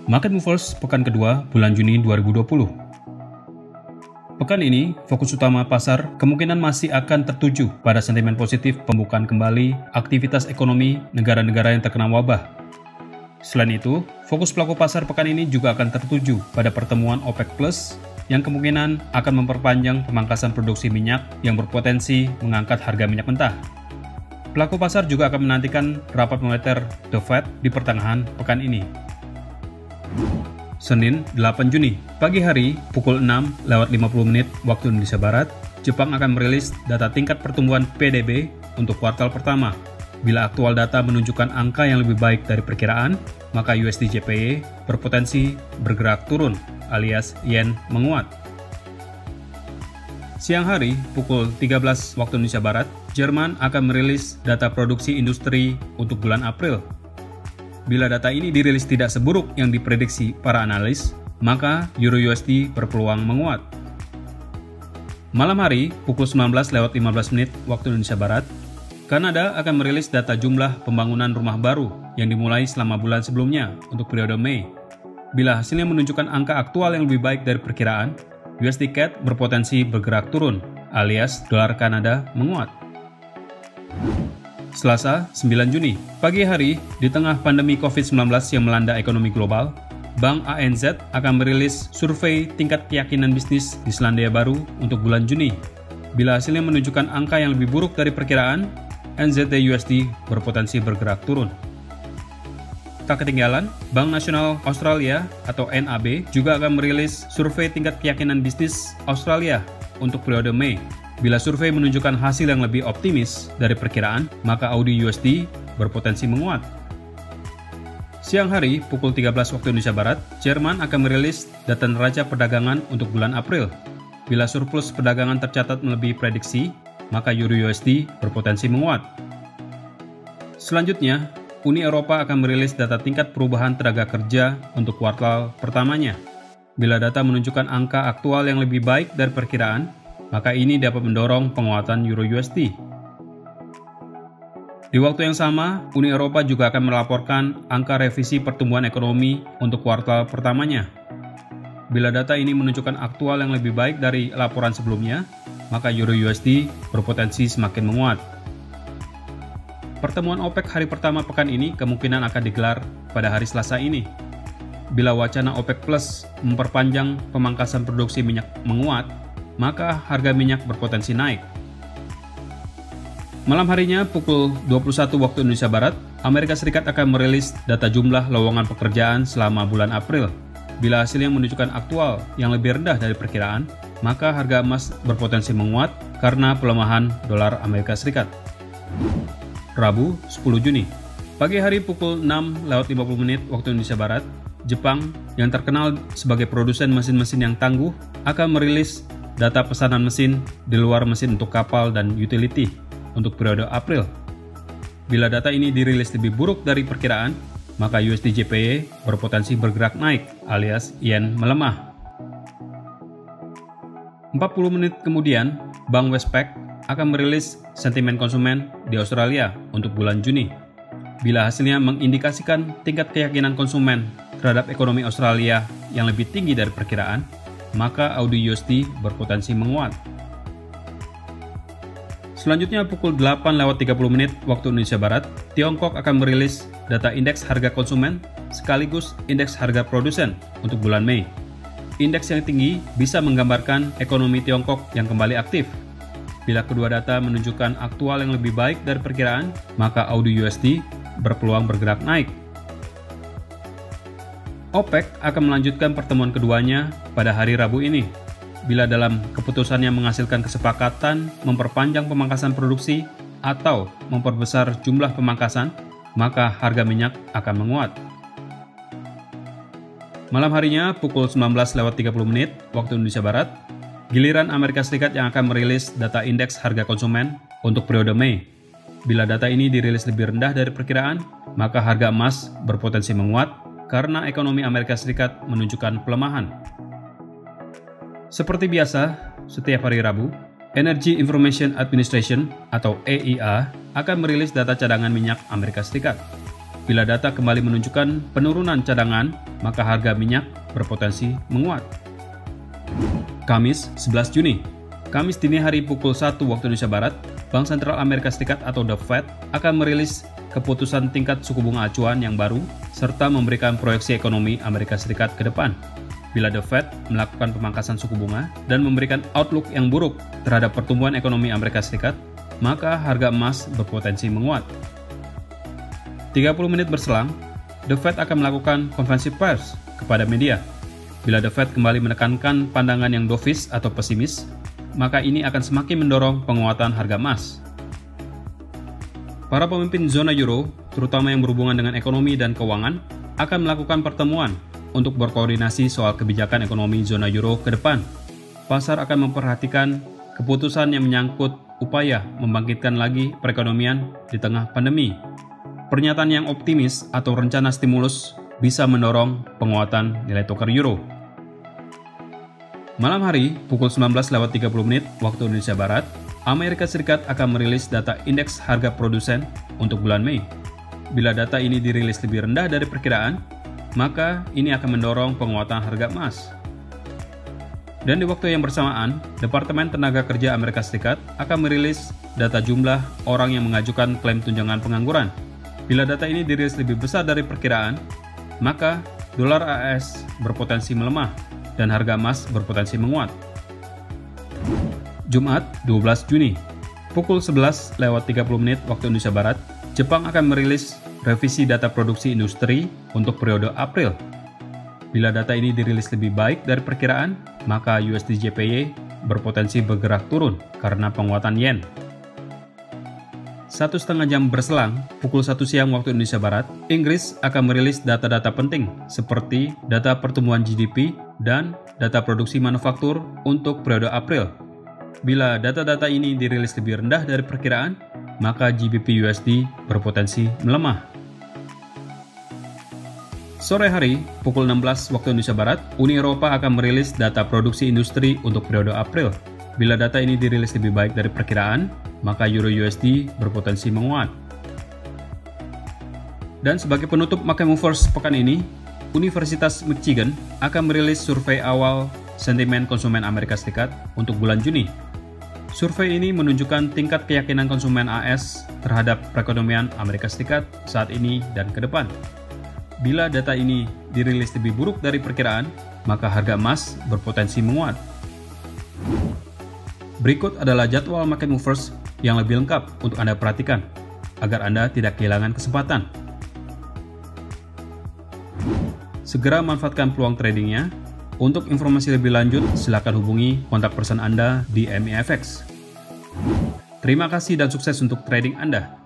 Market Movers pekan kedua bulan Juni 2020. Pekan ini, fokus utama pasar kemungkinan masih akan tertuju pada sentimen positif pembukaan kembali aktivitas ekonomi negara-negara yang terkena wabah. Selain itu, fokus pelaku pasar pekan ini juga akan tertuju pada pertemuan OPEC Plus yang kemungkinan akan memperpanjang pemangkasan produksi minyak yang berpotensi mengangkat harga minyak mentah. Pelaku pasar juga akan menantikan rapat moneter The Fed di pertengahan pekan ini. Senin 8 Juni, pagi hari pukul 6:50 waktu Indonesia Barat, Jepang akan merilis data tingkat pertumbuhan PDB untuk kuartal pertama. Bila aktual data menunjukkan angka yang lebih baik dari perkiraan, maka USD JPY berpotensi bergerak turun alias yen menguat. Siang hari pukul 13 waktu Indonesia Barat, Jerman akan merilis data produksi industri untuk bulan April. Bila data ini dirilis tidak seburuk yang diprediksi para analis, maka Euro USD berpeluang menguat. Malam hari, pukul 19:15 waktu Indonesia Barat, Kanada akan merilis data jumlah pembangunan rumah baru yang dimulai selama bulan sebelumnya untuk periode Mei. Bila hasilnya menunjukkan angka aktual yang lebih baik dari perkiraan, USD CAD berpotensi bergerak turun, alias dolar Kanada menguat. Selasa, 9 Juni, pagi hari, di tengah pandemi COVID-19 yang melanda ekonomi global, Bank ANZ akan merilis survei tingkat keyakinan bisnis di Selandia Baru untuk bulan Juni. Bila hasilnya menunjukkan angka yang lebih buruk dari perkiraan, NZD-USD berpotensi bergerak turun. Tak ketinggalan, Bank Nasional Australia atau NAB juga akan merilis survei tingkat keyakinan bisnis Australia untuk periode Mei. Bila survei menunjukkan hasil yang lebih optimis dari perkiraan, maka AUD-USD berpotensi menguat. Siang hari, pukul 13 waktu Indonesia Barat, Jerman akan merilis data neraca perdagangan untuk bulan April. Bila surplus perdagangan tercatat melebihi prediksi, maka Euro-USD berpotensi menguat. Selanjutnya, Uni Eropa akan merilis data tingkat perubahan tenaga kerja untuk kuartal pertamanya. Bila data menunjukkan angka aktual yang lebih baik dari perkiraan, maka ini dapat mendorong penguatan Euro-USD. Di waktu yang sama, Uni Eropa juga akan melaporkan angka revisi pertumbuhan ekonomi untuk kuartal pertamanya. Bila data ini menunjukkan aktual yang lebih baik dari laporan sebelumnya, maka Euro-USD berpotensi semakin menguat. Pertemuan OPEC hari pertama pekan ini kemungkinan akan digelar pada hari Selasa ini. Bila wacana OPEC Plus memperpanjang pemangkasan produksi minyak menguat, maka harga minyak berpotensi naik. Malam harinya pukul 21 waktu Indonesia Barat, Amerika Serikat akan merilis data jumlah lowongan pekerjaan selama bulan April. Bila hasilnya menunjukkan aktual yang lebih rendah dari perkiraan, maka harga emas berpotensi menguat karena pelemahan dolar Amerika Serikat. Rabu, 10 Juni. Pagi hari pukul 6:50 waktu Indonesia Barat, Jepang yang terkenal sebagai produsen mesin-mesin yang tangguh akan merilis data pesanan mesin di luar mesin untuk kapal dan utility untuk periode April. Bila data ini dirilis lebih buruk dari perkiraan, maka USD JPY berpotensi bergerak naik alias yen melemah. 40 menit kemudian, Bank Westpac akan merilis sentimen konsumen di Australia untuk bulan Juni. Bila hasilnya mengindikasikan tingkat keyakinan konsumen terhadap ekonomi Australia yang lebih tinggi dari perkiraan, maka AUD-USD berpotensi menguat. Selanjutnya pukul 8:30 waktu Indonesia Barat, Tiongkok akan merilis data indeks harga konsumen sekaligus indeks harga produsen untuk bulan Mei. Indeks yang tinggi bisa menggambarkan ekonomi Tiongkok yang kembali aktif. Bila kedua data menunjukkan aktual yang lebih baik dari perkiraan, maka AUD-USD berpeluang bergerak naik. OPEC akan melanjutkan pertemuan keduanya pada hari Rabu ini. Bila dalam keputusannya menghasilkan kesepakatan memperpanjang pemangkasan produksi atau memperbesar jumlah pemangkasan, maka harga minyak akan menguat. Malam harinya pukul 19:30 waktu Indonesia Barat, giliran Amerika Serikat yang akan merilis data indeks harga konsumen untuk periode Mei. Bila data ini dirilis lebih rendah dari perkiraan, maka harga emas berpotensi menguat karena ekonomi Amerika Serikat menunjukkan pelemahan. Seperti biasa, setiap hari Rabu, Energy Information Administration atau EIA akan merilis data cadangan minyak Amerika Serikat. Bila data kembali menunjukkan penurunan cadangan, maka harga minyak berpotensi menguat. Kamis, 11 Juni. Kamis dini hari pukul 1 waktu Indonesia Barat, Bank Sentral Amerika Serikat atau The Fed akan merilis keputusan tingkat suku bunga acuan yang baru serta memberikan proyeksi ekonomi Amerika Serikat ke depan. Bila The Fed melakukan pemangkasan suku bunga dan memberikan outlook yang buruk terhadap pertumbuhan ekonomi Amerika Serikat, maka harga emas berpotensi menguat. 30 menit berselang, The Fed akan melakukan konferensi pers kepada media. Bila The Fed kembali menekankan pandangan yang dovish atau pesimis, maka ini akan semakin mendorong penguatan harga emas. Para pemimpin zona euro, terutama yang berhubungan dengan ekonomi dan keuangan, akan melakukan pertemuan untuk berkoordinasi soal kebijakan ekonomi zona euro ke depan. Pasar akan memperhatikan keputusan yang menyangkut upaya membangkitkan lagi perekonomian di tengah pandemi. Pernyataan yang optimis atau rencana stimulus bisa mendorong penguatan nilai tukar euro. Malam hari, pukul 19.30 waktu Indonesia Barat, Amerika Serikat akan merilis data indeks harga produsen untuk bulan Mei. Bila data ini dirilis lebih rendah dari perkiraan, maka ini akan mendorong penguatan harga emas. Dan di waktu yang bersamaan, Departemen Tenaga Kerja Amerika Serikat akan merilis data jumlah orang yang mengajukan klaim tunjangan pengangguran. Bila data ini dirilis lebih besar dari perkiraan, maka dolar AS berpotensi melemah dan harga emas berpotensi menguat. Jumat, 12 Juni, pukul 11.30 waktu Indonesia Barat, Jepang akan merilis revisi data produksi industri untuk periode April. Bila data ini dirilis lebih baik dari perkiraan, maka USD JPY berpotensi bergerak turun karena penguatan yen. 1,5 jam berselang, pukul 1 siang waktu Indonesia Barat, Inggris akan merilis data-data penting seperti data pertumbuhan GDP dan data produksi manufaktur untuk periode April. Bila data-data ini dirilis lebih rendah dari perkiraan, maka GBP USD berpotensi melemah. Sore hari, pukul 16 waktu Indonesia Barat, Uni Eropa akan merilis data produksi industri untuk periode April. Bila data ini dirilis lebih baik dari perkiraan, maka Euro USD berpotensi menguat. Dan sebagai penutup Market Movers pekan ini, Universitas Michigan akan merilis survei awal sentimen konsumen Amerika Serikat untuk bulan Juni. Survei ini menunjukkan tingkat keyakinan konsumen AS terhadap perekonomian Amerika Serikat saat ini dan ke depan. Bila data ini dirilis lebih buruk dari perkiraan, maka harga emas berpotensi menguat. Berikut adalah jadwal Market Movers yang lebih lengkap untuk Anda perhatikan, agar Anda tidak kehilangan kesempatan. Segera manfaatkan peluang tradingnya. Untuk informasi lebih lanjut, silakan hubungi kontak person Anda di MEFX. Terima kasih dan sukses untuk trading Anda.